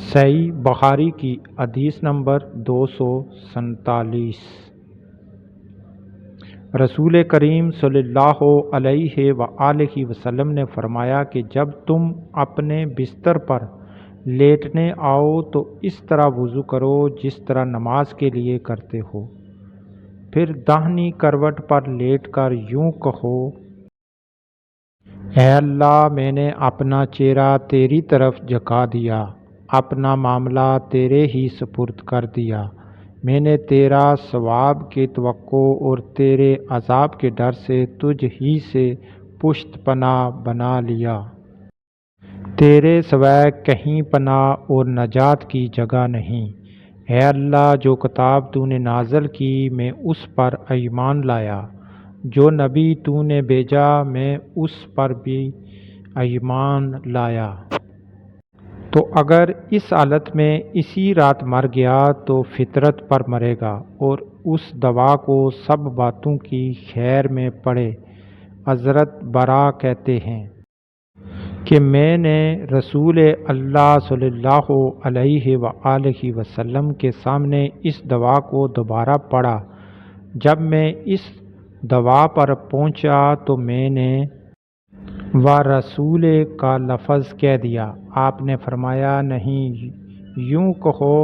صحیح بخاری کی حدیث نمبر 247۔ رسول کریم صلی اللہ علیہ وآلہ وسلم نے فرمایا کہ جب تم اپنے بستر پر لیٹنے آؤ تو اس طرح وضو کرو جس طرح نماز کے لیے کرتے ہو، پھر داہنی کروٹ پر لیٹ کر یوں کہو: اے اللہ، میں نے اپنا چہرہ تیری طرف جھکا دیا، اپنا معاملہ تیرے ہی سپرد کر دیا، میں نے تیرا ثواب کی توقع اور تیرے عذاب کے ڈر سے تجھ ہی سے پشت پناہ بنا لیا، تیرے سوائے کہیں پناہ اور نجات کی جگہ نہیں۔ اے اللہ، جو کتاب تو نے نازل کی میں اس پر ایمان لایا، جو نبی تو نے بھیجا میں اس پر بھی ایمان لایا۔ تو اگر اس حالت میں اسی رات مر گیا تو فطرت پر مرے گا اور اس دوا کو سب باتوں کی خیر میں پڑھے۔ حضرت برا کہتے ہیں کہ میں نے رسول اللہ صلی اللہ علیہ وآلہ وسلم کے سامنے اس دعا کو دوبارہ پڑھا۔ جب میں اس دعا پر پہنچا تو میں نے "ورسولہ" کا لفظ کہہ دیا۔ آپ نے فرمایا، نہیں، یوں کہو